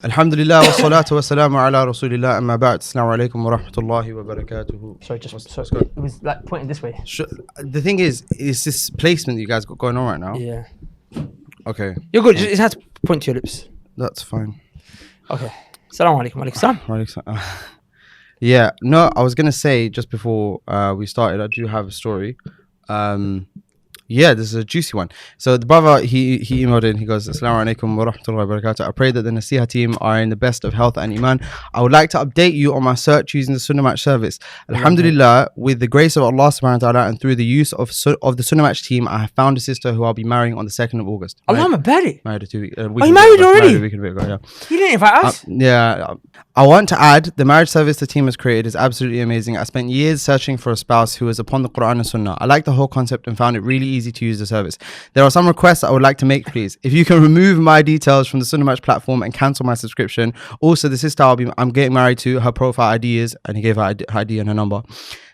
Alhamdulillah wa salatu wa salamu ala rasulillah amma ba'd. Assalamu alaikum wa rahmatullahi wa barakatuhu. Sorry, it was like pointing this way. The thing is this placement you guys got going on right now? Yeah. Okay. You're good. It has to point to your lips. That's fine. Okay. Assalamu alaikum. Alaikum salam. Yeah. No, I was going to say just before we started, I do have a story. Yeah, this is a juicy one. So the brother, he emailed in, he goes, Assalamu alaikum wa rahmatullahi wa barakatuh. I pray that the Nasiha team are in the best of health and iman. I would like to update you on my search using the Sunnah Match service. Alhamdulillah, with the grace of Allah subhanahu wa ta'ala and through the use of the Sunnah Match team, I have found a sister who I'll be marrying on the 2nd of August. Allah Mabari. Married a 2 week. Are you married already? Married a week and a bit ago, yeah. You didn't invite us? Yeah. I want to add, the marriage service the team has created is absolutely amazing. I spent years searching for a spouse who is upon the Quran and Sunnah. I like the whole concept and found it really easy to use the service. There are some requests I would like to make, please. If you can remove my details from the Sunnah Match platform and cancel my subscription. Also, the sister I'm getting married to, her profile ID is, and he gave her ID and her number.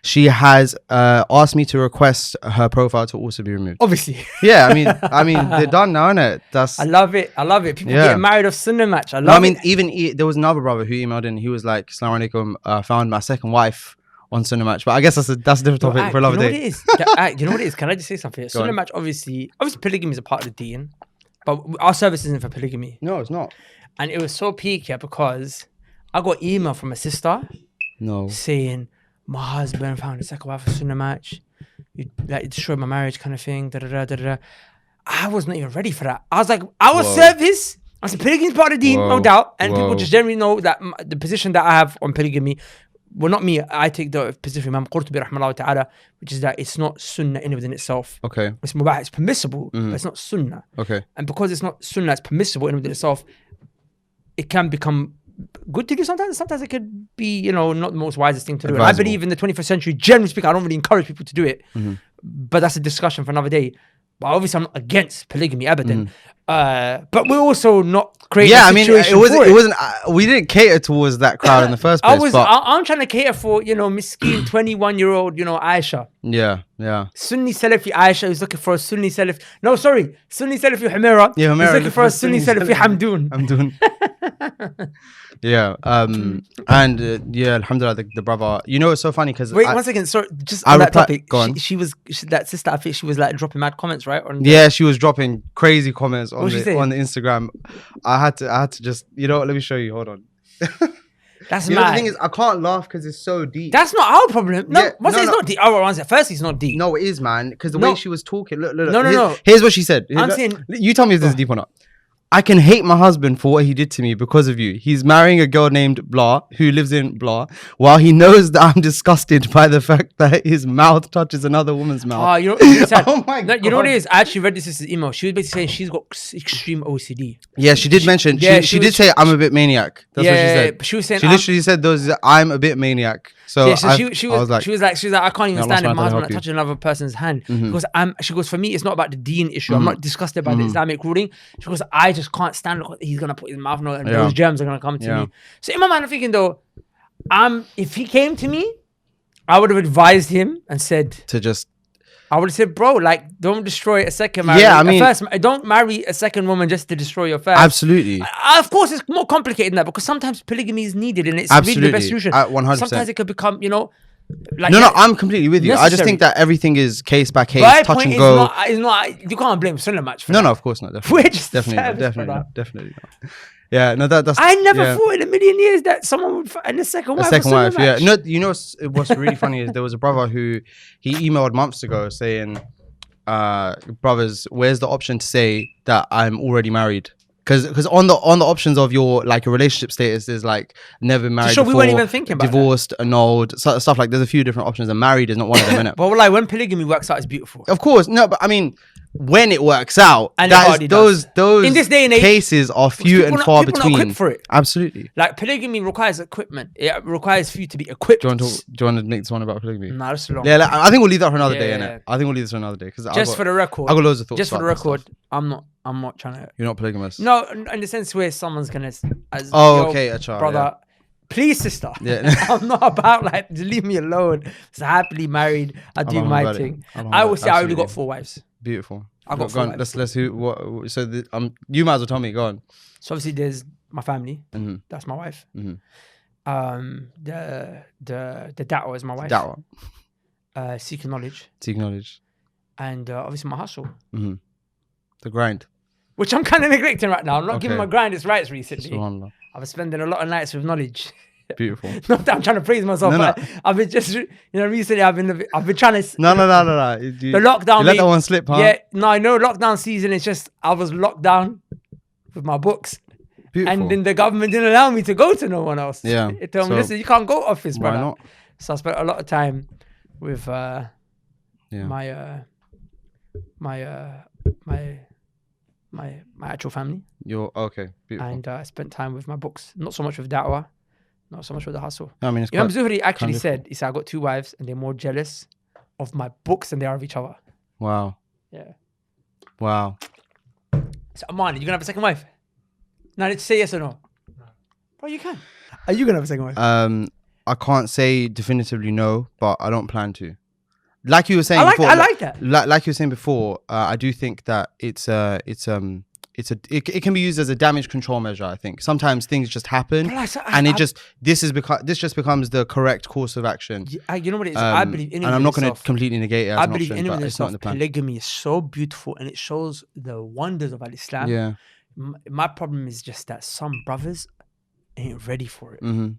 She has asked me to request her profile to also be removed. Obviously. Yeah, I mean, they're done now, innit? I love it. People get married off Sunnah Match. Even there was another brother who emailed in. He was like, Assalamu alaikum, found my second wife on Sunnah Match. But I guess that's a different topic for another day. You know what it is? Can I just say something? Sunnah Match, obviously polygamy is a part of the deen, but our service isn't for polygamy. No, it's not. And it was so peak, yeah, because I got email from a sister saying, my husband found a second wife for Sunnah Match. You destroyed my marriage kind of thing. I was not even ready for that. I was like, our service, I said, polygamy is part of the deen, no doubt. And people just generally know that the position that I have on polygamy, well, not me, I take the position of Imam Qurtubi rahimahullah ta'ala, which is that it's not sunnah in within itself. Okay. It's mubah, it's permissible, but it's not sunnah. Okay. And because it's not sunnah, it's permissible in within itself, it can become good to do sometimes. Sometimes it could be, not the most wisest thing to do. I believe in the 21st century, generally speaking, I don't really encourage people to do it. But that's a discussion for another day. But obviously, I'm not against polygamy, abadan. But we're also not creating a situation it wasn't. We didn't cater towards that crowd in the first place. I'm trying to cater for, miskin 21-year-old, Aisha. Yeah. Sunni Salafi Aisha is looking for a Sunni Salafi. No, sorry. Sunni Salafi Humera. Yeah, Humera. He's looking for a Sunni Salafi Hamdoon. Yeah. Alhamdulillah, the brother. It's so funny because wait, 1 second. Sorry, just on that topic. That sister, I think she was like dropping mad comments, right? She was dropping crazy comments on the Instagram. I had to just, let me show you. Hold on. That's mad. The thing is, I can't laugh because it's so deep. That's not our problem. No, it's not deep. First, it's not deep. No, it is, man. Because the way she was talking. Look. No. Here's what she said. I'm saying. You tell me if this is deep or not. I can hate my husband for what he did to me because of you. He's marrying a girl named Blah, who lives in Blah, while he knows that I'm disgusted by the fact that his mouth touches another woman's mouth. Oh my God. You know what it is? I actually read this email. She was basically saying she's got extreme OCD. Yeah, she did mention. She did say I'm a bit maniac. That's what she said. She was saying. She literally said I'm a bit maniac. So she was like, I can't even stand if my husband touching another person's hand. Because she goes, for me, it's not about the deen issue. I'm not disgusted by the Islamic ruling. She goes, I just can't stand it. He's gonna put his mouth on and those germs are gonna come to me. So in my mind, I'm thinking though, if he came to me, I would have advised him and said I would have said, bro, like, don't destroy a second marriage. Yeah, I mean, don't marry a second woman just to destroy your first. Absolutely. Of course, it's more complicated than that because sometimes polygamy is needed and it's really the best solution. 100%. Sometimes it could become, like no, I'm completely with you. Necessary. I just think that everything is case by case, touch and go. You can't blame Sunnah Match for that. No, of course not. Definitely not. Yeah, no, that's. I never thought in a million years that someone would find a second wife. Yeah. No, what's really funny is there was a brother who he emailed months ago saying, brothers, where's the option to say that I'm already married? Because on the options of your relationship status is like never married before, we weren't even thinking about divorced, annulled, stuff like. There's a few different options, and married is not one of them, innit? But like when polygamy works out, it's beautiful. Of course, no, but I mean, when it works out, and those in this day and age, cases are few and far between. Not equipped for it. Absolutely. Like polygamy requires equipment. It requires for you to be equipped. Do you want to make this one about polygamy? No, that's long. Yeah, I think we'll leave that for another day, innit? I think we'll leave this for another day because for the record, I got loads of thoughts. Just for the record, I'm not trying to. You're not polygamous. No, in the sense where someone's gonna. Brother. Please, sister. Yeah. I'm not about just leave me alone. So happily married. I do my thing. I will say I only got 4 wives. Beautiful. I got 4 wives. Let's who. What? So you might as well tell me. Go on. So obviously there's my family. Mm-hmm. That's my wife. Mm-hmm. The da'wah is my wife. Da'wah. Seeking knowledge. Seeking knowledge. And obviously my hustle. Mm-hmm. The grind. Which I'm kind of neglecting right now. I'm not giving my grind its rights recently. SubhanAllah. I've been spending a lot of nights with knowledge. Beautiful. Not that I'm trying to praise myself, but I've been just, recently I've been trying to. No. The lockdown. You let that one slip, huh? Yeah, no, I know lockdown season. It's just I was locked down with my books. Beautiful. And then the government didn't allow me to go to no one else. Yeah. It told me, listen, you can't go office, brother. Why not? So I spent a lot of time with my actual family. Okay. Beautiful. And I spent time with my books. Not so much with da'wah, not so much with the hustle. I mean, Imam Zuhri actually said, he said, I got 2 wives and they're more jealous of my books than they are of each other. Wow. Yeah. Wow. So Aman, are you gonna have a second wife? Now let's say yes or no. Bro, you can. Are you gonna have a second wife? I can't say definitively no, but I don't plan to. Like you were saying before. I like that. Like you were saying before, I do think that it can be used as a damage control measure. I think sometimes things just happen, this just becomes the correct course of action. You know what it is? I believe in it. And I'm not going to completely negate it as I an believe option, in but it it's not in the plan. Polygamy is so beautiful and it shows the wonders of Islam. Yeah. My problem is just that some brothers ain't ready for it. And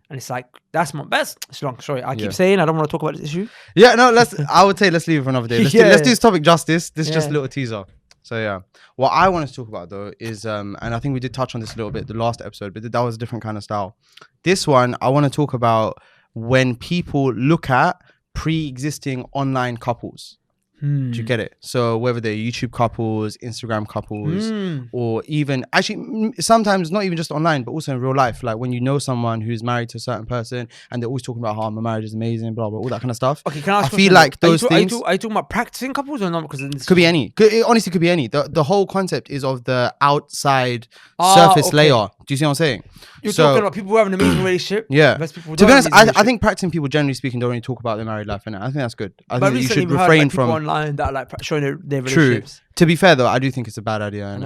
it's like, that's my best. It's long. Sorry, I keep saying I don't want to talk about this issue. Yeah, no, I would say let's leave it for another day. Let's do this topic justice. This is just a little teaser. So yeah, what I wanted to talk about though is, and I think we did touch on this a little bit the last episode, but that was a different kind of style. This one, I want to talk about when people look at pre-existing online couples. Do you get it? So whether they're YouTube couples, Instagram couples, or even actually sometimes not even just online, but also in real life. Like when you know someone who's married to a certain person and they're always talking about how my marriage is amazing, blah, blah, all that kind of stuff. Okay, can I ask feel like those things... Are you talking about practicing couples or not? Because could be any. It honestly could be any. The whole concept is of the outside surface layer. Do you see what I'm saying? You're talking about people who have an amazing relationship. Yeah. People to be honest, I think practicing people, generally speaking, don't really talk about their married life, and I think that's good. I think that you should refrain from online that like showing their relationships. True. To be fair though, I do think it's a bad idea.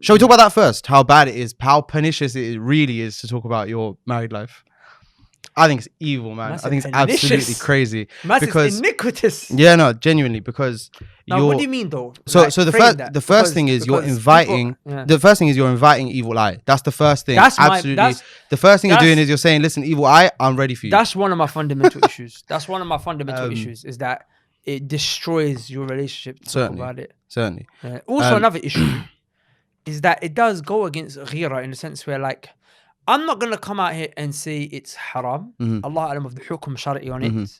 Shall we talk about that first? How bad it is, how pernicious it really is to talk about your married life. I think it's evil, man. I think it's absolutely crazy. Because iniquitous. Yeah, no, genuinely, because now, what do you mean though? So the first thing is you're inviting. The first thing is you're inviting evil eye. That's the first thing. That's absolutely. The first thing you're doing is you're saying, "Listen, evil eye, I'm ready for you." That's one of my fundamental issues. That's one of my fundamental issues is that it destroys your relationship to talk about it. Certainly. Also, another issue is that it does go against ghira in the sense where, like, I'm not going to come out here and say it's haram. Allah alam of the hukum shari'i on it.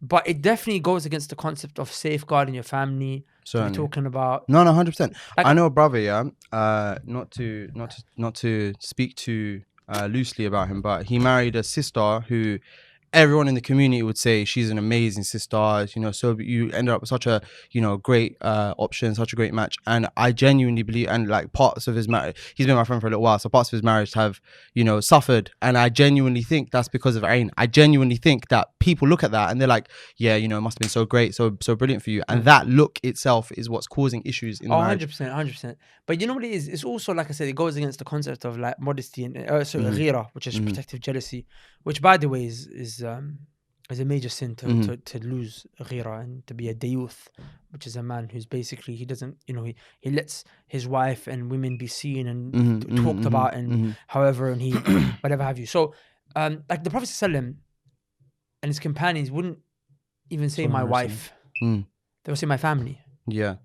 But it definitely goes against the concept of safeguarding your family. Certainly. We're talking about... No, 100%. Like, I know a brother, not to speak too loosely about him, but he married a sister who... everyone in the community would say she's an amazing sister, so you ended up with such a, great option, such a great match. And I genuinely believe, and like parts of his marriage, he's been my friend for a little while, so parts of his marriage have, suffered. And I genuinely think that's because of Ain. I genuinely think that people look at that and they're like, yeah, it must have been so great, so brilliant for you. And that look itself is what's causing issues in the marriage. 100%. But you know what it is? It's also, like I said, it goes against the concept of like modesty and ghira, which is protective jealousy, which by the way is a major sin to lose ghira and to be a dayuth, which is a man who's basically, he doesn't, he lets his wife and women be seen and talked about and however, and he whatever have you. So like the Prophet ﷺ and his companions wouldn't even say my wife. They would say my family. Yeah.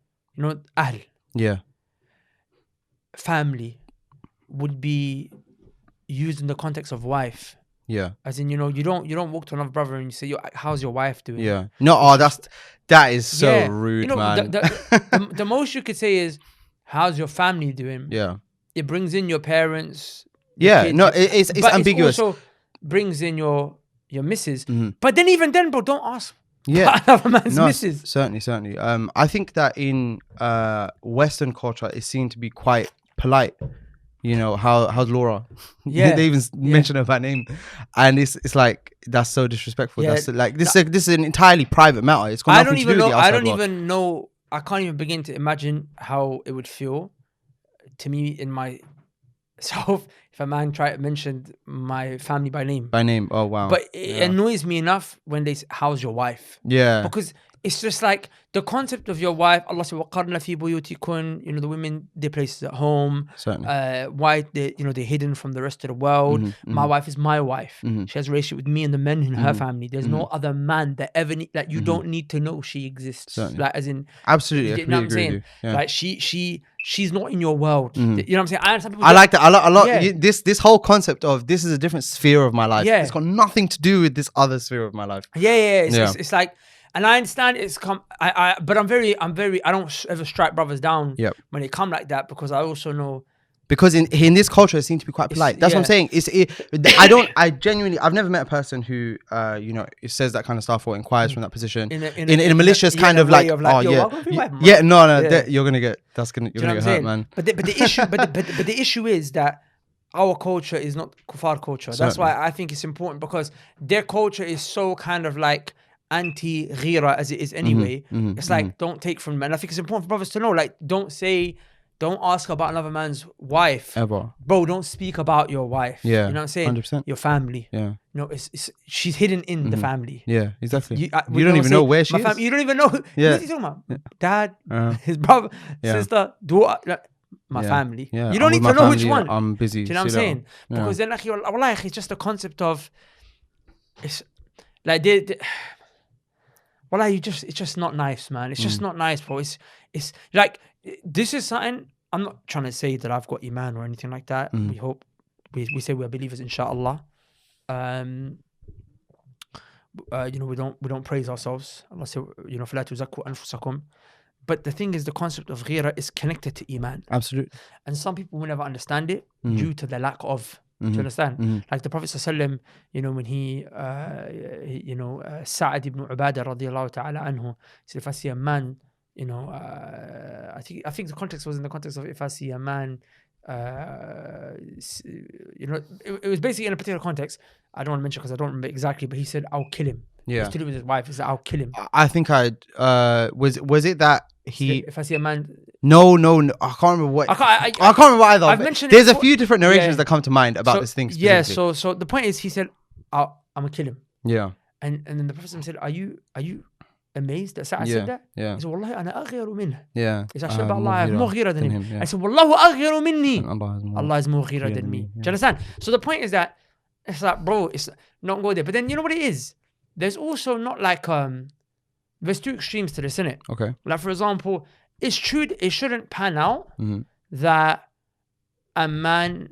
Ahl. Yeah. Family would be used in the context of wife. Yeah. As in, you don't walk to another brother and you say, how's your wife doing? Yeah. No, that is so rude, man. The most you could say is, how's your family doing? Yeah. It brings in your parents. Yeah. Kids, no, it's ambiguous. It also brings in your missus. But then even then, bro, don't ask. Yeah. Another man's missus. Certainly. I think that in Western culture, it seemed to be quite polite. How's Laura? Yeah. They even mention her by name, and it's like that's so disrespectful. Yeah. That's like this is an entirely private matter. It's got nothing to do with the outside world. I can't even begin to imagine how it would feel to me in my So if a man mentioned my family by name. Oh wow. But it annoys me enough when they say, how's your wife? Yeah. Because it's just like the concept of your wife. Allah said, وَقَرْنَ فِي بُيُوتِكُنْ. You know, the women, their places at home. Certainly. Why they're hidden from the rest of the world. My wife is my wife. She has a relationship with me and the men in her family. There's no other man that ever you don't need to know she exists. Certainly. Like as in, absolutely. You know what I'm saying? Yeah. Like she's not in your world. You know what I'm saying? I understand people. I like that a lot. Yeah. This whole concept of this is a different sphere of my life. Yeah. It's got nothing to do with this other sphere of my life. Yeah. It's like. And I understand but I'm very, I don't ever strike brothers down when they come like that, because I also know. Because in this culture, it seems to be quite polite. That's what I'm saying. I've never met a person who, it says that kind of stuff or inquires from that position in a malicious kind of like, you're gonna get hurt, man. But the issue is that our culture is not kuffar culture. That's why I think it's important, because their culture is so kind of like anti-ghira as it is anyway. It's like, don't take from men. I think it's important for brothers to know, like, don't ask about another man's wife ever, bro. Don't speak about your wife. You know what I'm saying? 100%. Your family. She's hidden in the family. Yeah, exactly. You don't even know where she is. You don't even know. What are you talking about? Dad, his brother, sister, daughter, my family. You don't need to know which one. I'm busy. Do you know what I'm saying? Because then it's just the concept of, it's like it's just not nice, man. It's just not nice, bro. It's like, this is something. I'm not trying to say that I've got iman or anything like that. We hope, we say we're believers, inshallah. We don't praise ourselves. Allah said, فَلَا تُزَكُّوا أَنفُسَكُمْ. But the thing is, the concept of ghira is connected to iman. Absolutely. And some people will never understand it due to the lack of. Do you understand? Like the Prophet ﷺ, when he, Sa'ad ibn Ubadah radiallahu ta'ala anhu, said, if I see a man, I think the context was in the context of, if I see a man, it was basically in a particular context. I don't want to mention because I don't remember exactly, but he said, I'll kill him. Yeah. It was to do with his wife. He said, I'll kill him. I think was it that he... If I see a man... No, I can't remember what... I can't remember either. I've mentioned there's a few different narrations that come to mind about this thing specifically. Yeah, so the point is, he said, I'm going to kill him. Yeah. And then the Prophet said, are you amazed that Sa'ad said that? Yeah. He said, Wallahi, ana aghyaru minhu. Yeah. He said, I Allah, I have more ghira than him. I said, Wallahu aghyaru minni. Allah is more ghira than me. Do you understand? So the point is that, it's like, bro, it's not go there. But then, you know what it is? There's also not like, there's two extremes to this, innit? Okay. Like, for example, it's true, it shouldn't pan out that a man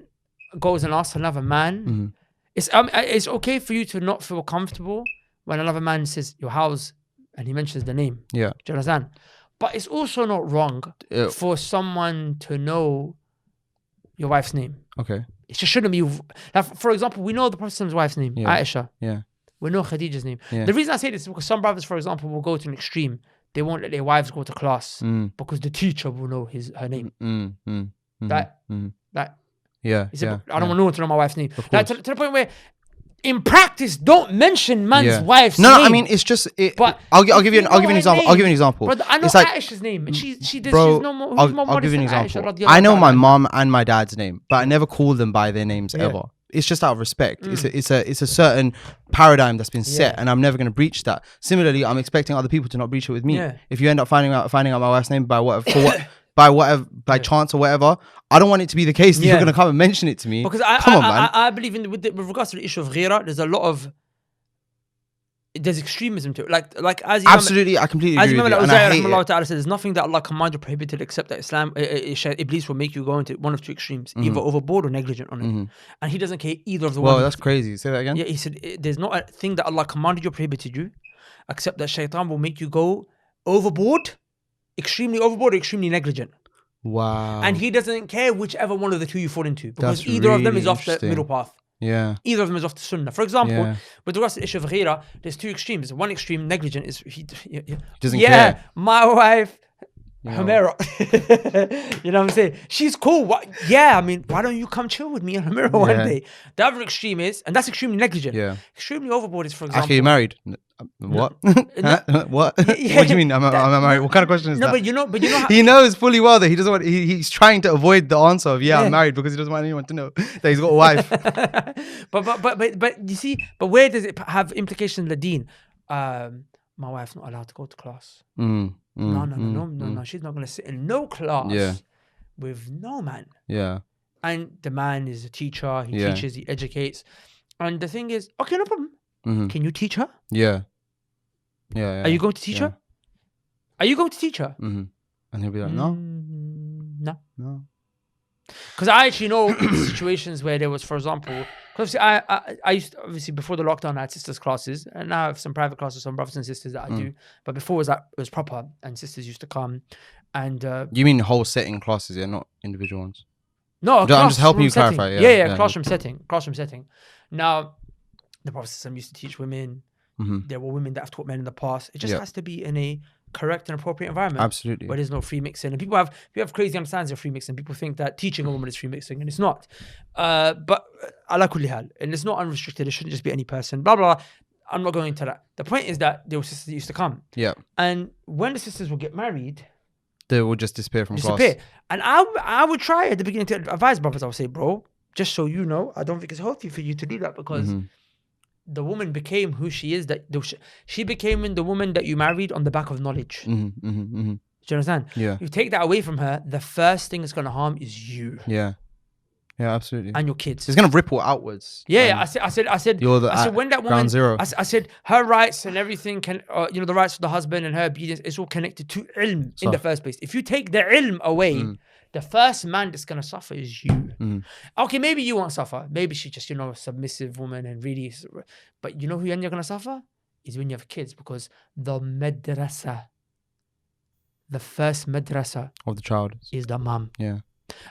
goes and asks another man. It's okay for you to not feel comfortable when another man says, your house, and he mentions the name. Yeah. Do you understand? But it's also not wrong for someone to know your wife's name. Okay. It just shouldn't be. Like, for example, we know the Prophet's wife's name, Aisha. Yeah. We know Khadija's name. Yeah. The reason I say this is because some brothers, for example, will go to an extreme. They won't let their wives go to class because the teacher will know her name. That. Yeah. I don't want no one to know my wife's name. Like, to the point where, in practice, don't mention man's wife's name. No, I mean, it's just. But I'll give you an example. I'll give you an example. Brother, I know it's like, Aisha's name, and she does. Bro, she's no more. I'll give you an example. I know my mom and my dad's name, but I never call them by their names ever. It's just out of respect. It's a certain paradigm that's been set, and I'm never going to breach that. Similarly, I'm expecting other people to not breach it with me. If you end up finding out my wife's name by chance or whatever, I don't want it to be the case that you're going to come and mention it to me. Because I believe with regards to the issue of ghira, there's extremism to it. Like as absolutely, I completely agree with you. And I hate it. Said, there's nothing that Allah commanded or prohibited except that Iblis will make you go into one of two extremes, either overboard or negligent on it. And he doesn't care either of the ones. Well, that's crazy. Say that again. Yeah, he said there's not a thing that Allah commanded you or prohibited you, except that shaitan will make you go overboard, extremely overboard, or extremely negligent. Wow. And he doesn't care whichever one of the two you fall into, because either of them is off the middle path. Yeah. Either of them is off the Sunnah. For example, with regards to the issue of ghira, there's two extremes. One extreme, negligent, is he doesn't care. My wife Humera. You know what I'm saying? She's cool. What? Yeah, I mean, why don't you come chill with me in Humera one day? The other extreme is, and that's extremely negligent. Yeah. Extremely overboard is, for example. Actually, you're married. What? What? What do you mean? Am I married? What kind of question is that? But you know how, he knows fully well that he doesn't want. He's trying to avoid the answer of I'm married because he doesn't want anyone to know that he's got a wife. but you see, but where does it have implications in the deen? My wife's not allowed to go to class. No. She's not gonna sit in no class with no man. Yeah. And the man is a teacher. He teaches. He educates. And the thing is, okay, no problem. Can you teach her? Yeah. Are you going to teach her? Are you going to teach her? And he'll be like, no. Because I actually know situations where there was, for example, because I used to, obviously before the lockdown I had sisters classes, and now I have some private classes, some brothers and sisters that I do. But before it was proper, and sisters used to come. And you mean whole setting classes, not individual ones? No, I'm just helping you clarify. Yeah, classroom setting. Now, the Prophet used to teach women. There were women that have taught men in the past. It just has to be in a correct and appropriate environment. Absolutely. Where there's no free mixing. And people have crazy understandings of free mixing. People think that teaching a woman is free mixing, and it's not. But ala kulli hal, and it's not unrestricted. It shouldn't just be any person. Blah blah. I'm not going into that. The point is that there were sisters that used to come. Yeah. And when the sisters would get married, they will just disappear from class. And I would try at the beginning to advise brothers. I would say, bro, just so you know, I don't think it's healthy for you to do that, because the woman became who she is. She became the woman that you married on the back of knowledge. Do you understand? Yeah. You take that away from her, the first thing that's going to harm is you. Yeah. Yeah, absolutely. And your kids. It's going to ripple outwards. Yeah, I said, when that woman, zero. I said, her rights and everything can, the rights of the husband and her obedience is all connected to ilm in the first place. If you take the ilm away, the first man that's going to suffer is you. Okay, maybe you won't suffer. Maybe she's just, a submissive woman and really, but you know who you're going to suffer? Is when you have kids, because the madrasa, the first madrasa of the child is the mom. Yeah.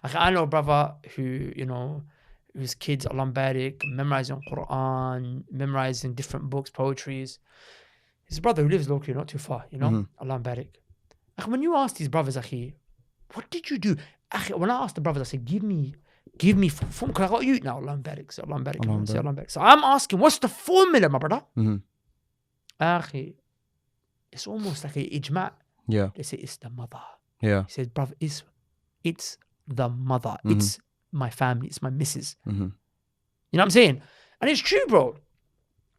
I know a brother who, whose kids are barik, memorizing Quran, memorizing different books, poetries. His brother who lives locally, not too far, Allah barik. When you ask these brothers, what did you do? When I asked the brothers, I said, give me because I got youth now, Allah barik. So Allah barik. So I'm asking, what's the formula, my brother? It's almost like a ijma'. Yeah. They say it's the mother. Yeah. He says, brother, it's the mother. It's my family. It's my missus. You know what I'm saying? And it's true, bro.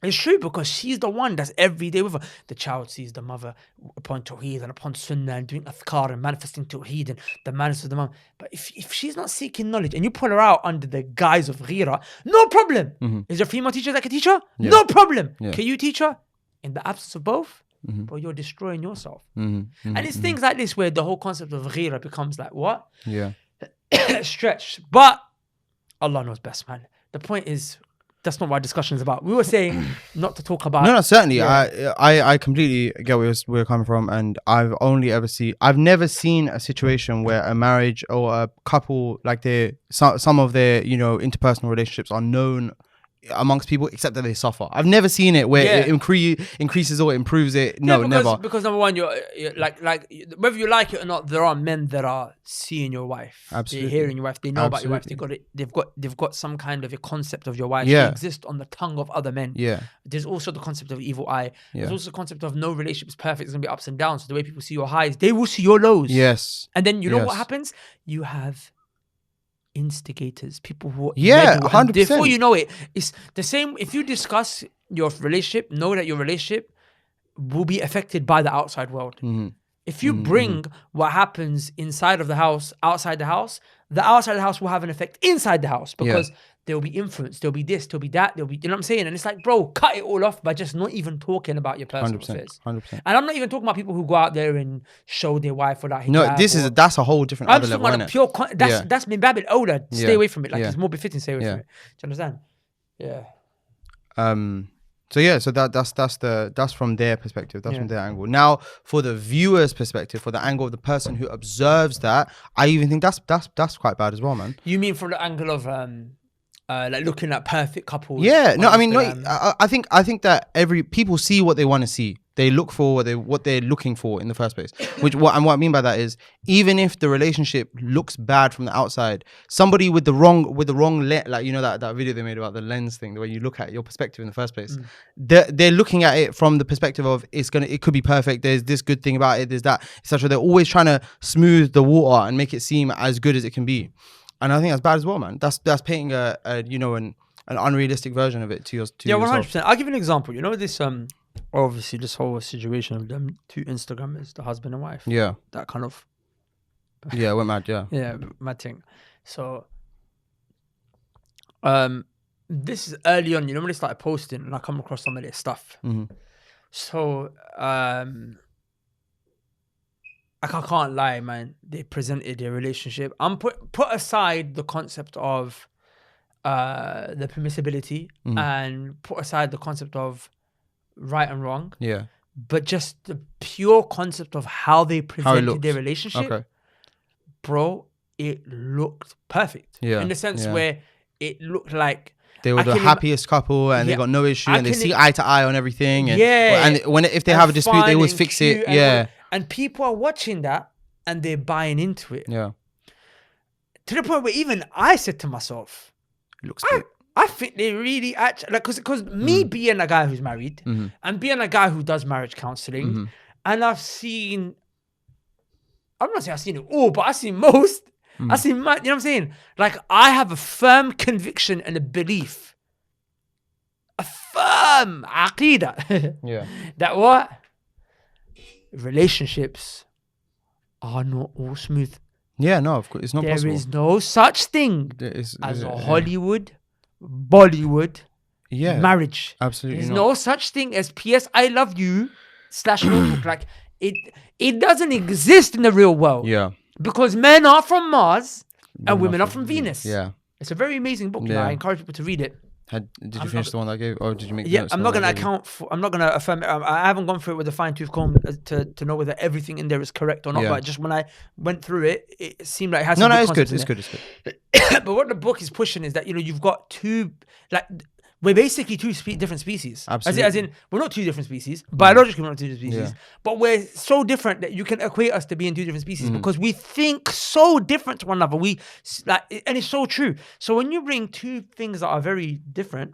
It's true, because she's the one that's every day with her. The child sees the mother upon Tawheed and upon Sunnah and doing Athkar and manifesting Tawheed and the manners of the mom. But if she's not seeking knowledge and you pull her out under the guise of ghira, no problem. Is there a female teacher that can teach her? Yeah. No problem. Yeah. Can you teach her? In the absence of both, but you're destroying yourself. And it's things like this where the whole concept of ghira becomes like, what? Yeah. Stretched. But Allah knows best, man. The point is, that's not what our discussion is about. We were saying not to talk about. No, certainly. Yeah. I completely get where you're coming from, and I've never seen a situation where a marriage or a couple, like some of their interpersonal relationships are known amongst people, except that they suffer. I've never seen it where it increases or improves it. No, never. Because number one, you're like whether you like it or not, there are men that are seeing your wife. Absolutely. They're hearing your wife. They know about your wife. They've got some kind of a concept of your wife. She exists on the tongue of other men. Yeah. There's also the concept of evil eye. There's also the concept of no relationship is perfect. There's gonna be ups and downs. So the way people see your highs, they will see your lows. Yes. And then you know what happens? You have instigators, people who 100%. Before you know it, it's the same. If you discuss your relationship, know that your relationship will be affected by the outside world. If you bring what happens inside of the house outside the house will have an effect inside the house, because there'll be influence, there'll be this, there'll be that, you know what I'm saying? And it's like, bro, cut it all off by just not even talking about your personal affairs. 100%. And I'm not even talking about people who go out there and show their wife without hijab. No, that's a whole different other level, isn't it? That's min babil awla. Stay away from it. Like it's more befitting, stay away from it. Do you understand? Yeah. So that's from their perspective. That's from their angle. Now, for the viewer's perspective, for the angle of the person who observes that, I even think that's quite bad as well, man. You mean from the angle of like looking at perfect couples? Yeah, no, I mean, no, I think that people see what they want to see. they look for, what they're looking for in the first place. What I mean by that is, even if the relationship looks bad from the outside, somebody with the wrong like, you know, that video they made about the lens thing, the way you look at your perspective in the first place, they're looking at it from the perspective of it could be perfect. There's this good thing about it. There's that, etc. They're always trying to smooth the water and make it seem as good as it can be. And I think that's bad as well, man. That's painting a you know, an unrealistic version of it to yourself. 100%. I'll give you an example. You know, this obviously this whole situation of them two Instagrammers, the husband and wife. Yeah. That kind of. Yeah, went mad. Yeah. Yeah, mad thing. So, this is early on. You know, when they started posting, and I come across some of their stuff. So, I can't lie, man. They presented their relationship. I'm put aside the concept of the permissibility and put aside the concept of right and wrong. Yeah. But just the pure concept of how they presented their relationship. Okay. Bro, it looked perfect. Yeah. In the sense where it looked like they were the happiest couple, and they got no issue, and they see eye to eye on everything. And, and if they have a dispute, they always fix it. Yeah. And people are watching that and they're buying into it. Yeah. To the point where even I said to myself, it looks good. I think they really actually, like, because me being a guy who's married and being a guy who does marriage counseling, and I've seen, I'm not saying I've seen it all, but I've seen most. I've seen, you know what I'm saying? Like, I have a firm conviction and a belief, a firm aqidah, that what? Relationships are not all smooth. Yeah, no, of course, it's not possible. There is no such thing as a Hollywood, Bollywood marriage. Absolutely There's no such thing as PS I love you / notebook. Like, it doesn't exist in the real world. Yeah. Because men are from Mars and women are from Venus. Yeah. It's a very amazing book. You know, I encourage people to read it. Did you finish the one that I gave, or did you make? Yeah, I'm not going to account for. I'm not going to affirm. I haven't gone through it with a fine tooth comb to know whether everything in there is correct or not. But just when I went through it, it seemed like it has. No, it's good. It's good. But what the book is pushing is that, you know, you've got two, like, we're basically two different species. Absolutely. As in, we're not two different species. Biologically, we're not two different species. But we're so different that you can equate us to being two different species because we think so different to one another. And it's so true. So when you bring two things that are very different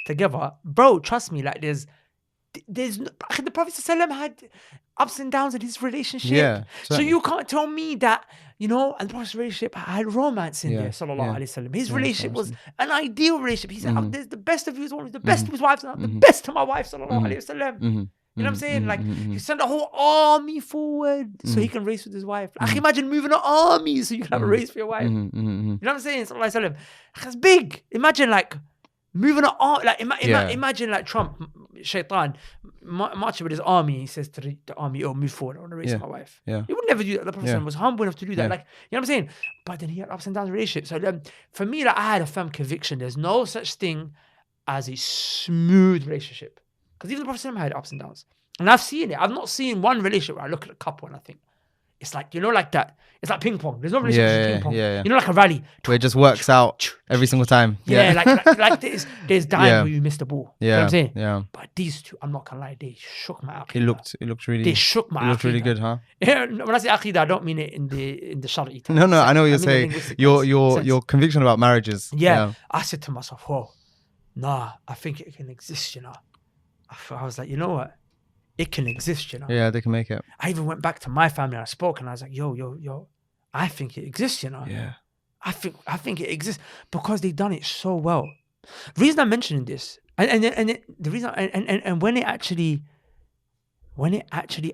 together, bro, trust me, like, there's the Prophet ﷺ had ups and downs in his relationship. Yeah, so you can't tell me that, you know, and the Prophet's relationship had romance in there, sallallahu alaihi wasallam. His relationship was an ideal relationship. He said, there's the best of you is always the best of his wives, the best to my wife, sallallahu alaihi wasallam. You know what I'm saying? Like, he sent a whole army forward so he can race with his wife. Like, imagine moving an army so you can have a race for your wife. You know what I'm saying? Sallallahu alaihi wasallam. That's big. Imagine, like, moving an army, like, imagine, like, Trump, Shaitan, marching with his army. He says to the army, "Oh, move forward. I want to race my wife." Yeah. He would never do that. The Prophet was humble enough to do that. Like, you know what I'm saying? But then he had ups and downs in relationships. So for me, like, I had a firm conviction. There's no such thing as a smooth relationship, because even the Prophet had ups and downs, and I've seen it. I've not seen one relationship where I look at a couple and I think it's like, you know, like that. It's like ping pong. There's no relationship with ping pong. You know, like a rally where it just works out every single time. Like there's time where you missed the ball. You know what I'm saying? Yeah. But these two, I'm not gonna lie, they shook my aqidah. It looked really. They shook my aqidah. It looked really good, huh? Yeah. When I say aqidah, I don't mean it in the Shari'i. No, I know what you're saying. Your conviction about marriages. Yeah. I said to myself, "Whoa, nah, I think it can exist." You know, I was like, you know what? It can exist, you know. Yeah, they can make it. I even went back to my family and I spoke and I was like, yo, I think it exists, you know. Yeah. I think it exists because they've done it so well. The reason I'm mentioning this, and when it actually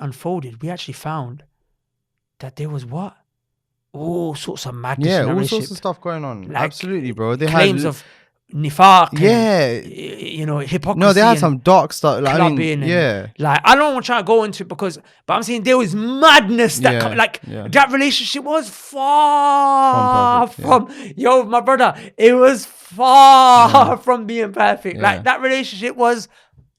unfolded, we actually found that there was all sorts of madness. Yeah, in all the sorts of stuff going on. Like, absolutely, bro. They claims of nifaq, you know, hypocrisy. No, they had some dark stuff. Like, clubbing, like, I don't want to try to go into it but I'm saying there was madness that that relationship was far from my brother. It was far from being perfect. Like, that relationship was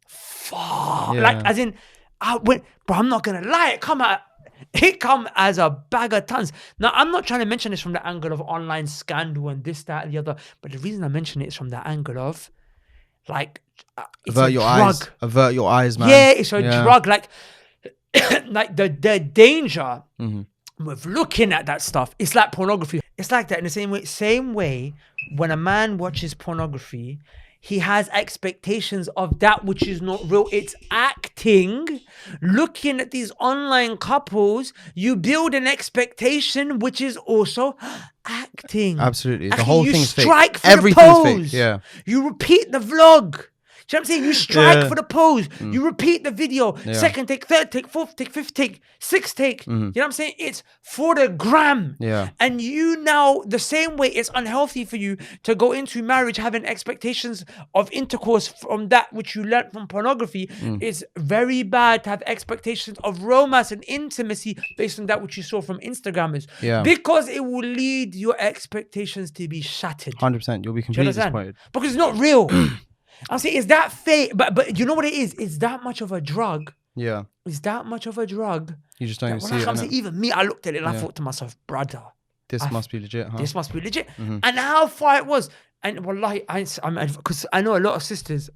far. Like, as in, but I'm not gonna lie, it come as a bag of tons. Now, I'm not trying to mention this from the angle of online scandal and this, that, and the other. But the reason I mention it is from the angle of, like it's Avert a your drug. eyes. Avert your eyes, man. Yeah, it's a drug. Like like the danger with looking at that stuff. It's like pornography. It's like that in the same way. When a man watches pornography, he has expectations of that which is not real. It's acting. Looking at these online couples, you build an expectation which is also acting. Absolutely. The whole thing's fake. You strike for Everything's the pose. fake. Yeah. You repeat the vlog. Do you know what I'm saying? You strike for the pose. Mm. You repeat the video. Second take, third take, fourth take, fifth take, sixth take. You know what I'm saying? It's for the gram. Yeah. And you now, the same way it's unhealthy for you to go into marriage having expectations of intercourse from that which you learnt from pornography. It's very bad to have expectations of romance and intimacy based on that which you saw from Instagrammers. Yeah. Because it will lead your expectations to be shattered. 100%. You'll be Do you completely understand? disappointed. Because it's not real. I'm saying, is that fake? But you know what it is? It's that much of a drug. Yeah. It's that much of a drug. You just don't even When see I it. come innit? say, even me, I looked at it and I thought to myself, brother, This must be legit, huh? this must be legit. And how far it was. And wallahi, because I know a lot of sisters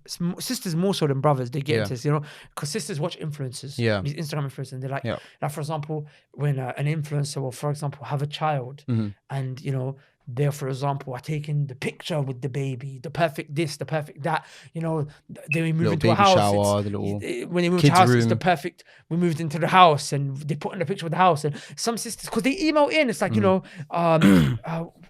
more so than brothers, they get into this, you know, because sisters watch influencers, these Instagram influencers, and they're like, like for example, when an influencer will, for example, have a child, and you know, they're, for example, are taking the picture with the baby, the perfect this, the perfect that, you know, then we move into a house. Shower, when they move to the house, it's the perfect, we moved into the house and they put in the picture with the house. And some sisters, because they email in, it's like, you know,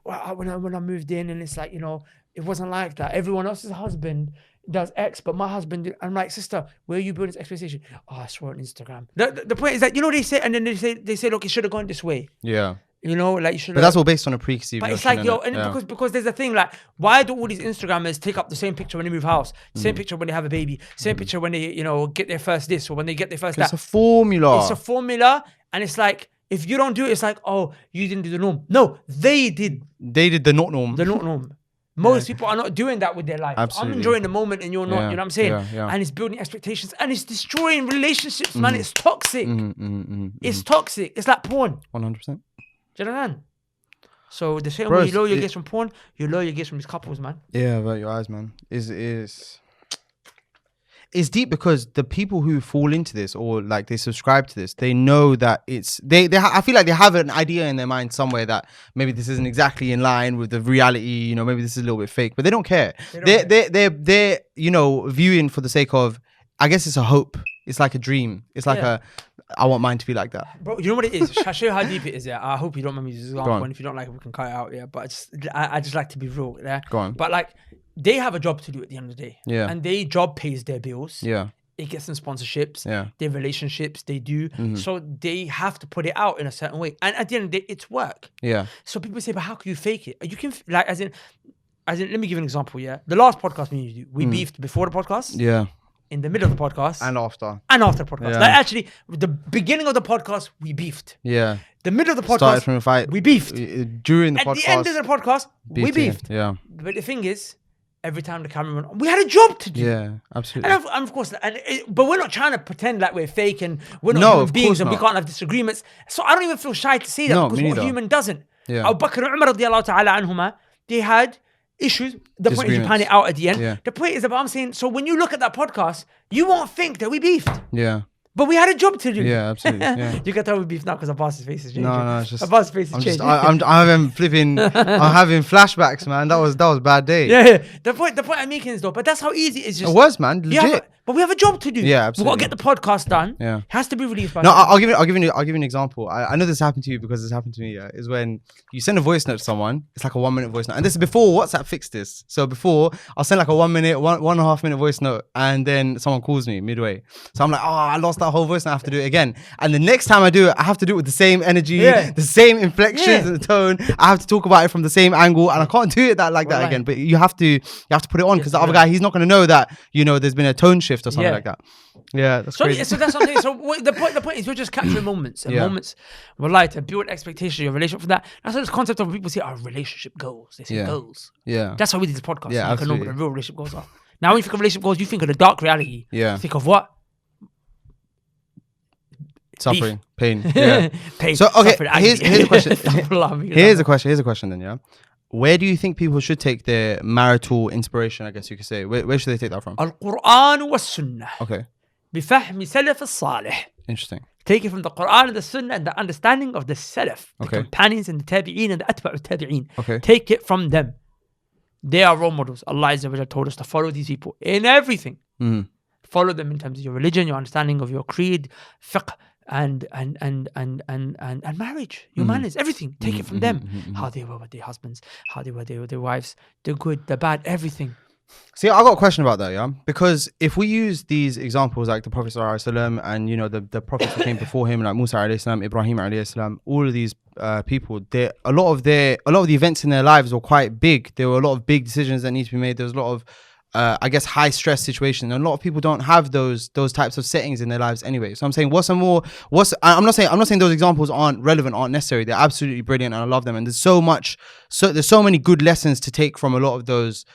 when I moved in, and it's like, you know, it wasn't like that. Everyone else's husband does X, but my husband, I'm like, sister, where are you building this expectation? Oh, I saw it on Instagram. The point is that, you know, they say, and then they say, look, it should have gone this way. Yeah. You know, like you should. But that's all based on a preconceived But notion. it's like, and because there's a thing like, why do all these Instagrammers take up the same picture when they move house, same picture when they have a baby, same picture when they, you know, get their first this or when they get their first that? It's a formula. It's a formula, and it's like, if you don't do it, it's like, oh, you didn't do the norm. No, they did. They did the not norm. The not norm. Most people are not doing that with their life. Absolutely. I'm enjoying the moment and you're not, you know what I'm saying? And it's building expectations and it's destroying relationships, man. It's toxic. It's toxic. It's like porn. 100%. Do you know what I mean? So the same way you lower your gaze from porn, you lower your gaze from these couples, man. Yeah, avert your eyes, man. It's deep because the people who fall into this or like they subscribe to this, they know that it's I feel like they have an idea in their mind somewhere that maybe this isn't exactly in line with the reality, you know, maybe this is a little bit fake, but they don't care. They're you know, viewing for the sake of, I guess it's a hope. It's like a dream. It's like I want mine to be like that. Bro, you know what it is? I'll show you how deep it is, yeah. I hope you don't mind me using this example, and if you don't like it, we can cut it out, yeah. But I just like to be real, yeah. Go on. But like, they have a job to do at the end of the day. Yeah. And their job pays their bills. Yeah. It gets them sponsorships. Yeah. Their relationships, they do. So they have to put it out in a certain way. And at the end of the day, it's work. Yeah. So people say, but how can you fake it? You can, like, as in, let me give you an example, yeah. The last podcast we beefed before the podcast. Yeah. In the middle of the podcast. And after. And after the podcast. Yeah. Like actually, the beginning of the podcast, we beefed. Yeah. The middle of the podcast, started from a fight. we beefed. During the podcast. At the end of the podcast, we beefed. Yeah. But the thing is, every time the camera went on, we had a job to do. Yeah, absolutely. And of course, but we're not trying to pretend like we're fake and we're not human beings and we can't have disagreements. So I don't even feel shy to say that because what human doesn't. Yeah. Abu Bakr and Umar radiallahu ta'ala anhuma, they had issues. The point is you plan it out at the end. Yeah. The point is about I'm saying, so when you look at that podcast, you won't think that we beefed. Yeah. But we had a job to do. Yeah, absolutely. Yeah. You can tell we beef now because Abbas's face is changing. No, it's just Abbas's face is changing. I'm having flashbacks, man. That was a bad day. Yeah. The point I'm making is though, but that's how easy it is. Just it was, man. Legit. But we have a job to do. Yeah, absolutely. We've got to get the podcast done. Yeah. It has to be released by. No, I'll give you an example. I know this happened to you because this happened to me. Yeah, is when you send a voice note to someone. It's like a 1 minute voice note, and this is before WhatsApp fixed this. So before I'll send like a 1 minute, 1.5 minute voice note, and then someone calls me midway. So I'm like, oh, I lost that whole voice note. I have to do it again. And the next time I do it, I have to do it with the same energy, the same inflections and the tone. I have to talk about it from the same angle, and I can't do it that again. But you have to put it on because the other guy, he's not going to know that, you know, there's been a tone shift or something like that. Yeah, that's crazy. So that's what I'm saying. So the point is, we're just capturing moments, and moments we're like to build expectation, your relationship for that. That's what this concept of people say, our relationship goals. They say goals. Yeah, that's how we did this podcast. Yeah, so you can know what the real relationship goals are. Now, when you think of relationship goals, you think of the dark reality. Yeah, think of what? Suffering, pain. Yeah, pain. So okay, suffering, here's a question. Here's a question then. Yeah, where do you think people should take their marital inspiration? I guess you could say. Where should they take that from? القرآن والسنة. Okay. بفهم سلف الصالح. Interesting. Take it from the Quran and the Sunnah and the understanding of the Salaf, the companions and the Tabi'een and the Atba' al-Tabi'een. Okay. Take it from them. They are role models. Allah Azza wa Jalla told us to follow these people in everything. Follow them in terms of your religion, your understanding of your creed, fiqh, and marriage, your manners, everything. Take it from them. How they were with their husbands, how they were with their wives, the good, the bad, everything. See, I got a question about that, yeah? Because if we use these examples like the Prophet ﷺ and, you know, the prophets who came before him, like Musa alayhi salam, Ibrahim alayhi salam, all of these people, a lot of the events in their lives were quite big. There were a lot of big decisions that need to be made. There was a lot of, I guess, high stress situations. And a lot of people don't have those types of settings in their lives anyway. So I'm saying, I'm not saying those examples aren't relevant, aren't necessary. They're absolutely brilliant and I love them. And there's so many good lessons to take from a lot of those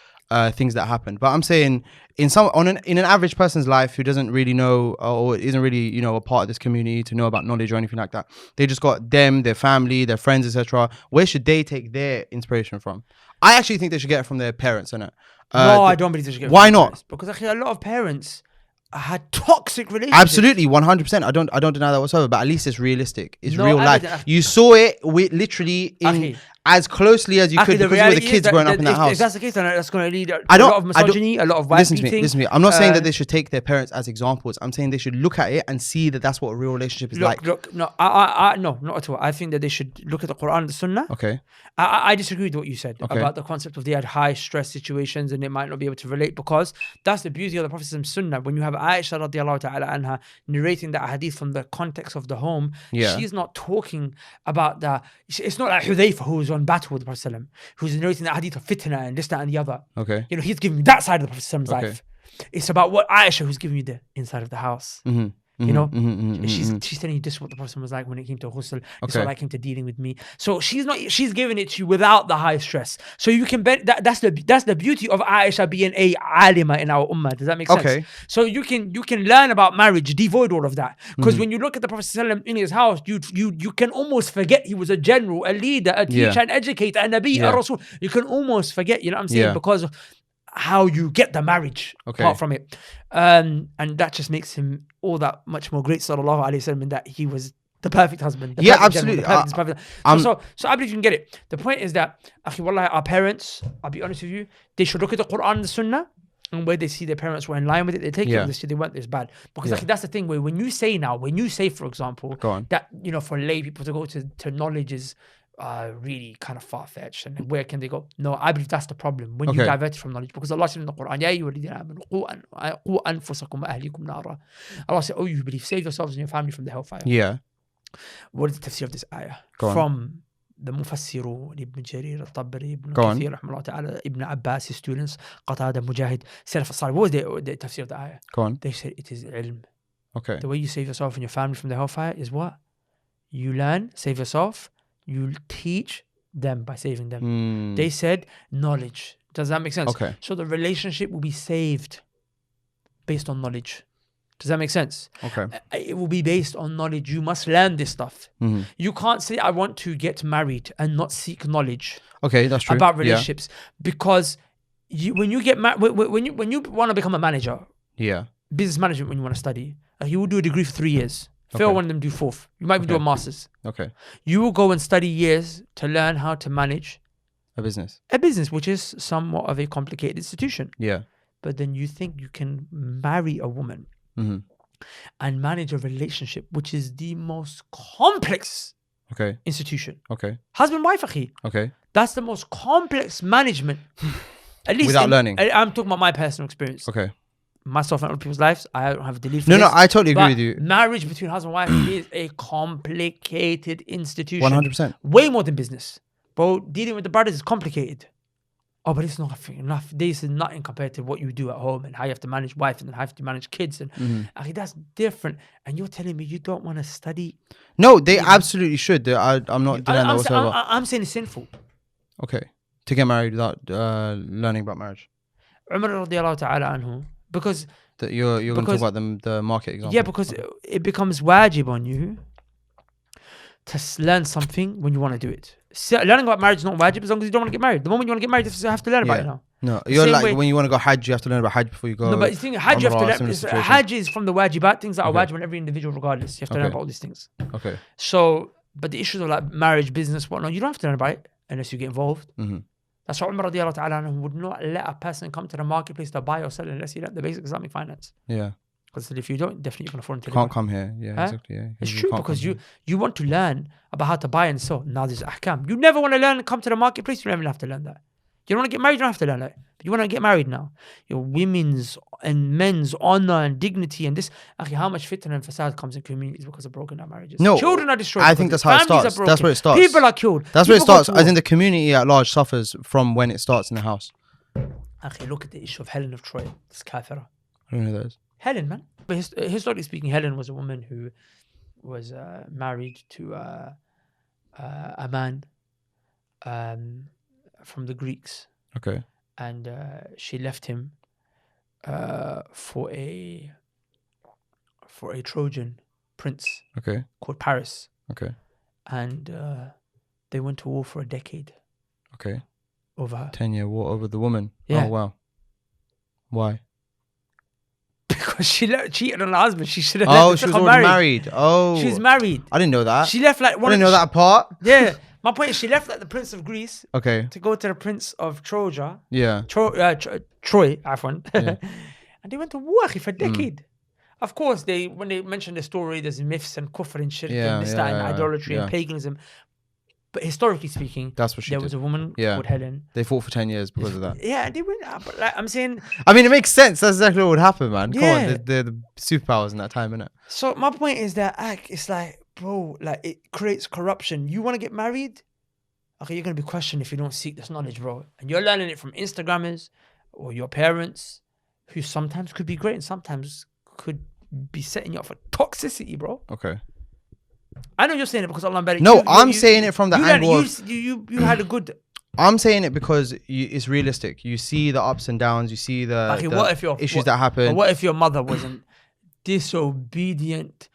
things that happen. But I'm saying in an average person's life who doesn't really know or isn't really, you know, a part of this community to know about knowledge or anything like that, they just got them, their family, their friends, etc. Where should they take their inspiration from? I actually think they should get it from their parents, innit? No, I don't believe they should get it from why their not? parents. Because actually a lot of parents had toxic relationships. Absolutely, 100%. I don't deny that whatsoever. But at least it's realistic. It's real life. Abadan. You saw it with literally in as closely as you could because you were the kids growing up in that house. If that's the case, then that's going to lead a lot of misogyny, a lot of wife beating. Listen to me. I'm not saying that they should take their parents as examples. I'm saying they should look at it and see that that's what a real relationship is like. Look, no, no, not at all. I think that they should look at the Quran and the Sunnah. Okay. I disagree with what you said about the concept of they had high stress situations and they might not be able to relate, because that's the beauty of the Prophet's Sunnah. When you have Aisha radiallahu ta'ala anha narrating the hadith from the context of the home, she's not talking about it's not like Hudayfa who was on battle with the Prophet who's narrating the hadith of fitna and this, that and the other. Okay. You know, he's giving you that side of the Prophet's life. It's about what Aisha who's giving you the inside of the house. You know, she's telling you this is what the Prophet was like when it came to ghusl. This is what I came to dealing with me. So she's giving it to you without the high stress. So you can bet that's the beauty of Aisha being a alima in our ummah. Does that make sense? Okay. So you can learn about marriage, devoid all of that. Because when you look at the Prophet in his house, you can almost forget he was a general, a leader, a teacher, an educator, a nabi, a rasul. You can almost forget, you know what I'm saying? Because of how you get the marriage apart from it. And that just makes him all that much more great, sallallahu alayhi wasallam, in that he was the perfect husband. Absolutely. So I believe you can get it. The point is that, akhi, wallahi, our parents, I'll be honest with you, they should look at the Quran and the Sunnah, and where they see their parents were in line with it, they take it, and they see they weren't this bad. Because akhi, that's the thing, where when you say, for example, that, you know, for lay people to go to knowledge is really kind of far-fetched, and where can they go? No, I believe that's the problem when you divert from knowledge, because Allah said in the Quran, Ya ayyuhalladhina amanu qu anfusakum wa ahlikum nara. Allah said, oh, you believe, save yourselves and your family from the hellfire. What is the tafsir of this ayah? From the Mufassirun, Ibn Jarir al-Tabari, Ibn Kathir, rahmahullah ta'ala, Ibn Abbas, his students, Qatada, Mujahid, Salaf al-Salih. What was the tafsir of the ayah? They said it is ilm. The way you save yourself and your family from the hellfire is what? You learn, save yourself, you teach them by saving them. They said knowledge. Does that make sense? So the relationship will be saved based on knowledge. Does that make sense? It will be based on knowledge. You must learn this stuff. You can't say, I want to get married and not seek knowledge. That's true. About relationships. Because when you get married, when you want to become a manager, business management, when you want to study, you will do a degree for 3 years. Fail one of them, do fourth. You might even do a master's. You will go and study years to learn how to manage a business, which is somewhat of a complicated institution. But then you think you can marry a woman and manage a relationship, which is the most complex institution. Husband, wife, akhi. That's the most complex management. At least without learning. I'm talking about my personal experience. Myself and other people's lives, I don't have a delete for this. No, I totally agree with you. Marriage between husband and wife is a complicated institution. 100%. Way more than business. Bro, dealing with the brothers is complicated. Oh, but it's not enough. This is nothing compared to what you do at home and how you have to manage wife and then how you have to manage kids. And that's different. And you're telling me you don't want to study? No, they absolutely should. I'm not denying that whatsoever. I'm saying it's sinful. To get married without learning about marriage. Umar radiallahu ta'ala anhu. Because you're going to talk about the market example. Yeah, because it becomes wajib on you to learn something when you want to do it. learning about marriage is not wajib as long as you don't want to get married. The moment you want to get married, you have to learn about it now. No, The you're same like way- when you want to go Hajj, you have to learn about Hajj before you go. No, but the thing, Hajj, you have to Umrah, learn. similar situation. Hajj is from the wajibat, things that are Okay. wajib on every individual regardless. You have to learn Okay. about all these things. Okay. So, but the issues of like marriage, business, whatnot, you don't have to learn about it unless you get involved. Mm-hmm. That's why Umar radiallahu ta'ala anhu would not let a person come to the marketplace to buy or sell unless he learned the basic Islamic finance. Yeah. Because if you don't, definitely you can afford to Can't come here. Yeah, Huh? exactly. Yeah. It's You true can't because come you want to learn about how to buy and sell. Now there's ahkam. You never want to learn and come to the marketplace, you don't even have to learn that. You don't want to get married, you don't have to learn that. But you want to get married now. Your women's and men's honor and dignity and this. Akhi, how much fitna and fasad comes in communities because of broken down marriages. No, Children are destroyed. I because think of that's how it families are starts. That's broken. where it starts. People are killed. That's where it People go starts. to As war. in the community at large suffers from when it starts in the house. Akhi, look at the issue of Helen of Troy. This kafira. I don't know who that is. Helen, man. But historically speaking, Helen was a woman who was married to a man from the Greeks, Okay. and she left him for a Trojan prince Okay. called Paris, Okay. and they went to war for a decade Okay. over her 10-year war over the woman. Yeah. Oh wow. Why? because she cheated on her husband. She should have. Oh, she was already married. Oh. She was married. I didn't know that. She left like I one. didn't know that part. Yeah, my point is she left like the Prince of Greece Okay. to go to the Prince of Troja. Yeah. Troy, Afwan. Yeah. And they went to war for a decade. Of course, when they mention the story, there's myths and kufr and shirk and this, that, and idolatry and paganism. But historically speaking, That's what she there did. was a woman Yeah. called Helen. They fought for 10 years because of that. Yeah, they went. But like, I'm saying. I mean, it makes sense. That's exactly what would happen, man. Come Yeah. on. They're the superpowers in that time, innit? So my point is that it's like, bro, like it creates corruption. You want to get married? Okay, you're gonna be questioned if you don't seek this knowledge, bro. And you're learning it from Instagrammers or your parents, who sometimes could be great and sometimes could be setting you up for toxicity, bro. Okay. I know you're saying it because Allah better. No, I'm saying it from the angle of... You had a good. I'm saying it because it's realistic. You see the ups and downs. You see the What if your issues that happen. What if your mother wasn't disobedient,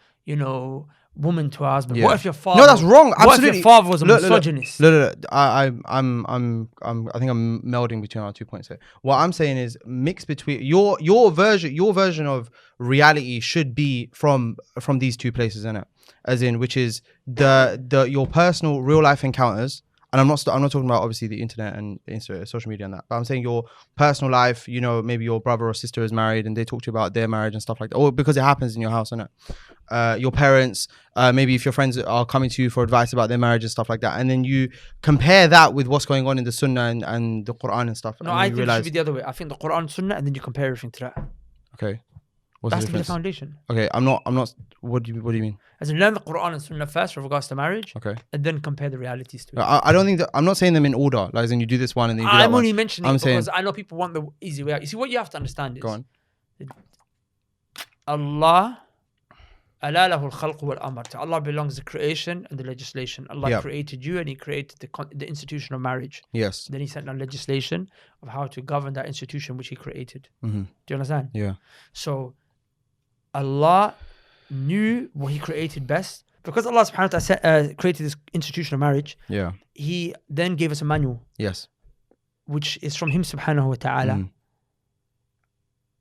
woman to her husband? Yeah. What if your father? No, that's wrong. What Absolutely. if your father was a misogynist? Look. I think I'm melding between our 2 points here. What I'm saying is mix between your version of reality should be from these two places, innit? As in, which is your personal real life encounters. And I'm not talking about obviously the internet and social media and that, but I'm saying your personal life. Maybe your brother or sister is married and they talk to you about their marriage and stuff like that, or because it happens in your house, innit? Your parents, maybe if your friends are coming to you for advice about their marriage and stuff like that, and then you compare that with what's going on in the Sunnah and the Quran and stuff. No, I think it should be the other way. I think the Quran, Sunnah, and then you compare everything to that. Okay. That's to be the foundation. Okay, I'm not. What do you mean? As in, learn the Quran and Sunnah first with regards to marriage. Okay. And then compare the realities to it. I don't think that. I'm not saying them in order. Like, as in you do this one and then you do that I'm one. only mentioning I'm it because saying- I know people want the easy way out. You see, what you have to understand is Go on. Allah, Allah lahu al-khalq wal-amr. To Allah belongs the creation and the legislation. Allah created you and He created the institution of marriage. Yes. Then He sent down legislation of how to govern that institution which He created. Mm-hmm. Do you understand? Yeah. So Allah knew what He created best. Because Allah subhanahu wa ta'ala created this institution of marriage, Yeah. He then gave us a manual, Yes. which is from Him subhanahu wa ta'ala. Mhm.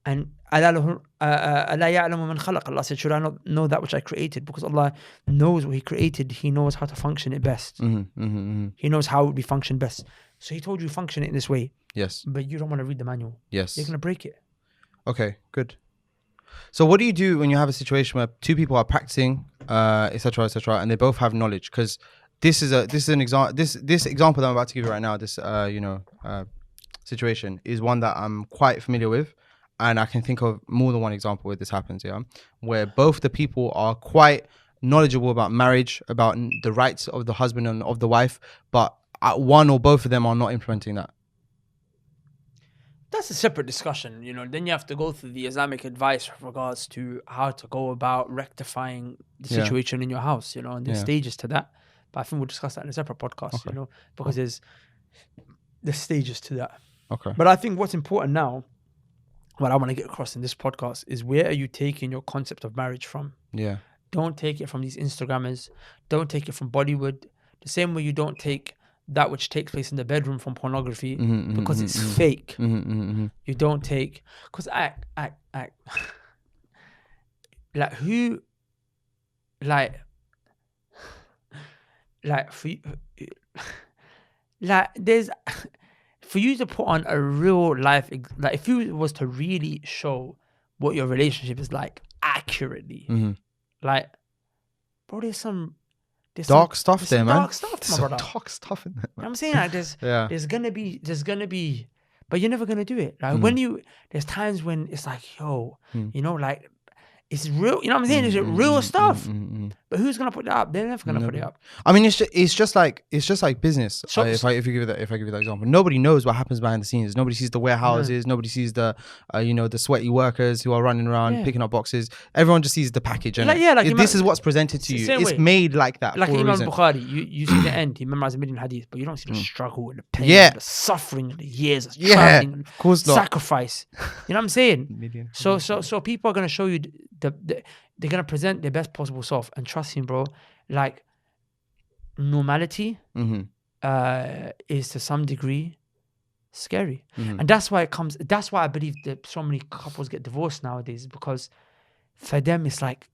And Allah ya'lamu man khalaq. Allah said, should I not know that which I created? Because Allah knows what He created. He knows how to function it best. Mm-hmm. Mm-hmm. Mm-hmm. He knows how it would be functioned best. So He told you function it in this way, Yes. but you don't want to read the manual. Yes. You're going to break it. Okay. Good. So what do you do when you have a situation where two people are practicing, etc., and they both have knowledge? Because this is an example. This example that I'm about to give you right now, this situation is one that I'm quite familiar with, and I can think of more than one example where this happens. Yeah, where both the people are quite knowledgeable about marriage, about the rights of the husband and of the wife, but one or both of them are not implementing that. That's a separate discussion, Then you have to go through the Islamic advice with regards to how to go about rectifying the situation in your house, and there's stages to that. But I think we'll discuss that in a separate podcast, because there's stages to that. Okay. But I think what's important now, what I want to get across in this podcast, is where are you taking your concept of marriage from? Yeah. Don't take it from these Instagrammers. Don't take it from Bollywood. The same way you don't take that which takes place in the bedroom from pornography because it's mm-hmm. fake. Mm-hmm. You don't take, because I like who, like for you, like there's, for you to put on a real life, like if you was to really show what your relationship is like accurately, like, bro, there's some dark stuff there, man. Dark stuff, my brother. Dark stuff in there. You know what I'm saying, like there's gonna be, but you're never gonna do it. Like there's times when it's like, yo, you know, like it's real. You know what I'm saying? It's real stuff. But who's gonna put that up? They're never gonna put it up. I mean, it's just like business. So, if I give you that example, nobody knows what happens behind the scenes. Nobody sees the warehouses. Nobody sees the the sweaty workers who are running around picking up boxes. Everyone just sees the package. And this is what's presented to you. It's made like that. Like Imam Bukhari, you see the end. He memorized a million hadith, but you don't see the struggle and the pain, and the suffering, and the years of traveling, and of course sacrifice. You know what I'm saying? So people are gonna show you they're gonna present their best possible self, and trust me, bro. Like normality is to some degree scary, and that's why that's why I believe that so many couples get divorced nowadays, because for them it's like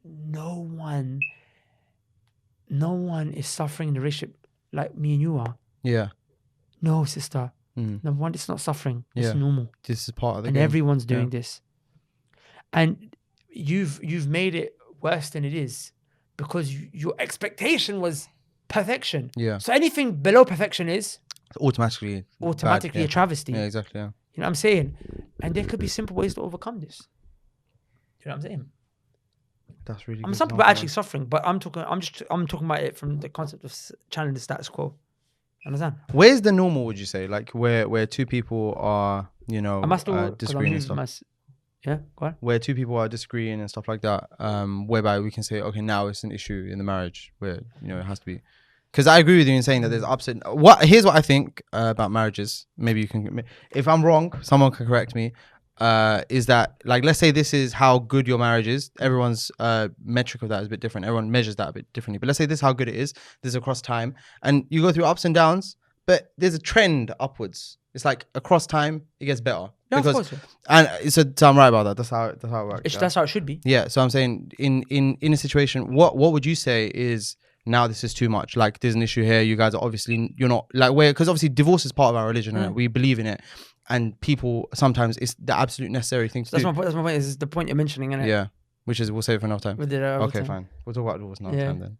no one is suffering in the relationship like me and you are. No, sister. Number one, it's not suffering. It's normal. This is part of the game. And everyone's doing this, and you've made it worse than it is because your expectation was perfection. So anything below perfection is automatically bad, a travesty. Yeah, exactly. Yeah. You know what I'm saying? And there could be simple ways to overcome this. You know what I'm saying? That's really. I mean, some people are actually suffering, but I'm talking about it from the concept of challenging the status quo. Understand? Where's the normal? Would you say like where two people are disagreeing and stuff? Yeah, go on. Where two people are disagreeing and stuff like that, whereby we can say, okay, now it's an issue in the marriage where it has to be. Because I agree with you in saying that there's upset. Here's what I think about marriages. Maybe you can, if I'm wrong, someone can correct me. Is that like, let's say this is how good your marriage is. Everyone's metric of that is a bit different. Everyone measures that a bit differently. But let's say this is how good it is. This is across time, and you go through ups and downs. But there's a trend upwards. It's like across time, it gets better. Yeah, of course. And so I'm right about that. That's how it works. That's how it should be. Yeah. So I'm saying in a situation, what would you say is now this is too much? Like there's an issue here. You guys are obviously you're not like because obviously divorce is part of our religion. Right? We believe in it, and people sometimes it's the absolute necessary thing to do. That's my point. Is the point you're mentioning, isn't it? Yeah. Which is we'll save it for another time. Okay, fine. We'll talk about divorce another time then.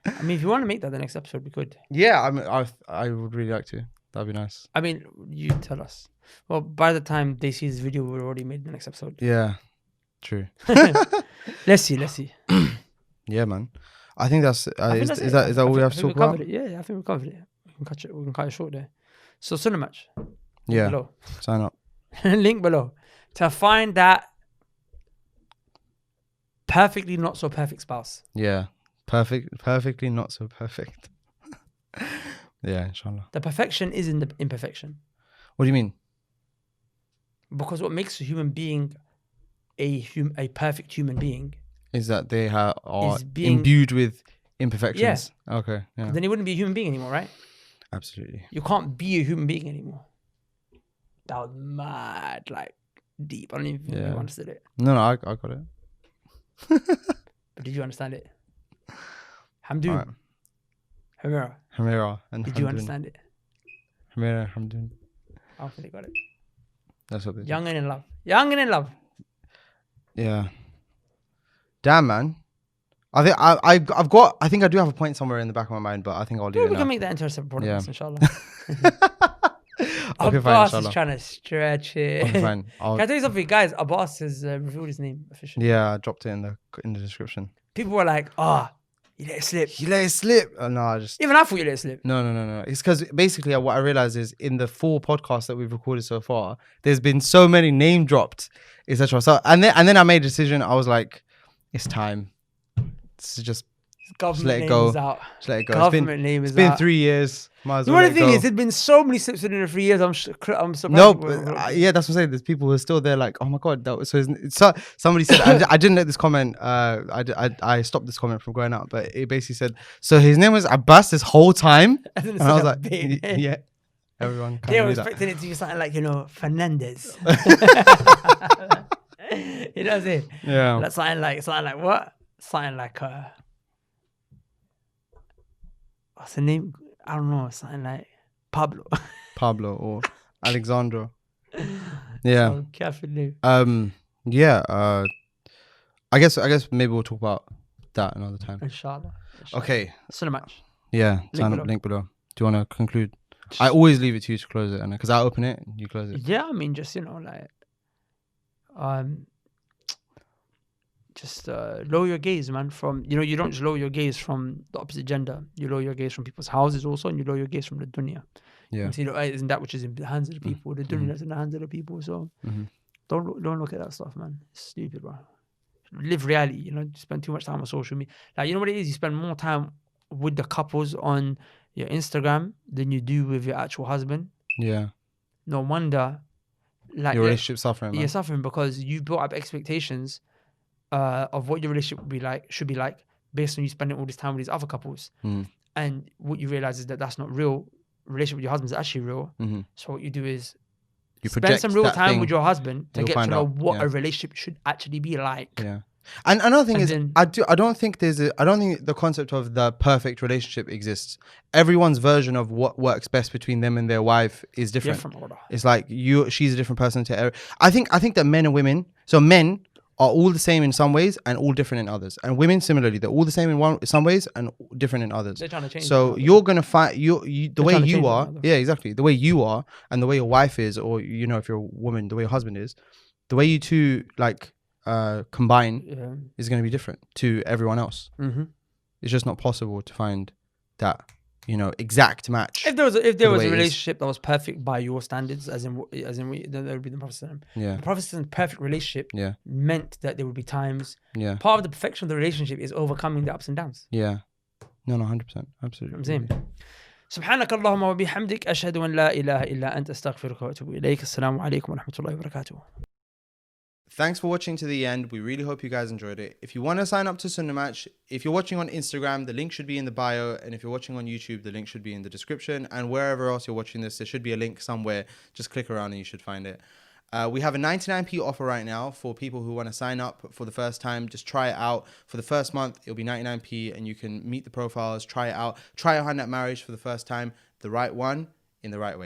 I mean, if you want to make that the next episode, we could. Yeah, I would really like to. That'd be nice. I mean, you tell us. Well, by the time they see this video, we've already made the next episode. Yeah, true. Let's see. Yeah, man. I think that's is that all we have to talk about? Yeah, I think we covered it. We can cut it short there. So Sunnah match. Yeah. Below. Sign up. Link below to find that perfectly not so perfect spouse. Yeah. Perfectly not so perfect. Yeah, inshallah. The perfection is in the imperfection. What do you mean? Because what makes a human being a perfect human being is that they are imbued with imperfections. Yeah. Okay. Yeah. Then he wouldn't be a human being anymore, right? Absolutely. You can't be a human being anymore. That was mad, like deep. I don't even think you understood it. No, I got it. But did you understand it? Hamdun. Right. Hamira. And did you understand it? Hamira, Hamdun. I don't think they got it. That's what they Young and in love. Young and in love. Yeah. Damn, man. I think I think I do have a point somewhere in the back of my mind, but I think I'll leave it. We can make that into a separate podcast, inshallah. Okay, Abbas fine, is trying to stretch it. Okay, fine. Can I tell you something, guys? Abbas has revealed his name officially. Yeah, I dropped it in the description. People were like, you let it slip. You let it slip. Oh, no, Even I thought you let it slip. No. It's because basically what I realized is in the 4 podcasts that we've recorded so far, there's been so many name dropped, etc. So and then I made a decision. I was like, it's time. This is just Government let it name go. is out. Just let it go. Government name is It's been out. 3 years. Might as You well know let the it thing go. is, there's been so many slips within the 3 years. I'm surprised. No, yeah, that's what I'm saying. There's people who are still there, like, oh my god. That was, so somebody said, I didn't let this comment. I stopped this comment from going out, but it basically said, so his name was Abbas this whole time, and I was like, yeah, everyone kind They of were knew that. expecting it to be something like, Fernandez. You know what I'm saying? Yeah. Like something like what? Something like what's the name? I don't know. Something like Pablo or Alexandra. Yeah. So careful name. Yeah. I guess maybe we'll talk about that another time. Inshallah. Okay. Sunnah match. Yeah. Link below. Do you want to conclude? I always leave it to you to close it, because I open it and you close it. Yeah, I mean, just just lower your gaze, man. From you don't just lower your gaze from the opposite gender. You lower your gaze from people's houses also, and you lower your gaze from the dunya. Yeah. And so, isn't that which is in the hands of the people? The dunya is in the hands of the people. So don't look at that stuff, man. It's stupid, bro. Live reality. You spend too much time on social media. Like, you know what it is? You spend more time with the couples on your Instagram than you do with your actual husband. Yeah. No wonder, like, your relationship's suffering, man. You're suffering because you built up expectations of what your relationship should be like, based on you spending all this time with these other couples. And what you realize is that that's not real. Relationship with your husband is actually real. So what you do is you spend some real time with your husband to get to know what a relationship should actually be like. Yeah. And another thing is, I don't think the concept of the perfect relationship exists. Everyone's version of what works best between them and their wife is different. It's like she's a different person to every. I think that men and women, so men are all the same in some ways and all different in others, and women similarly, they're all the same in some ways and different in others. They're trying to change. So you're gonna find the way you are, yeah, exactly, the way you are, and the way your wife is, or if you're a woman, the way your husband is, the way you two combine is going to be different to everyone else. It's just not possible to find that exact match. If there was a relationship that was perfect by your standards, as in then there would be the Prophet. Yeah. The Prophet's perfect relationship meant that there would be times. Yeah. Part of the perfection of the relationship is overcoming the ups and downs. Yeah. No, 100%. Absolutely. I'm saying. سبحانك اللهم وبحمدك أشهد أن لا إله إلا أنت أستغفرك وأتوب إليك. السلام عليكم ورحمة الله وبركاته. Thanks for watching to the end. We really hope you guys enjoyed it. If you want to sign up to Sunnah Match, if you're watching on Instagram, the link should be in the bio. And if you're watching on YouTube, the link should be in the description. And wherever else you're watching this, there should be a link somewhere. Just click around and you should find it. We have a 99p offer right now for people who want to sign up for the first time. Just try it out. For the first month, it'll be 99p and you can meet the profiles, try it out. Try your hand at marriage for the first time. The right one in the right way.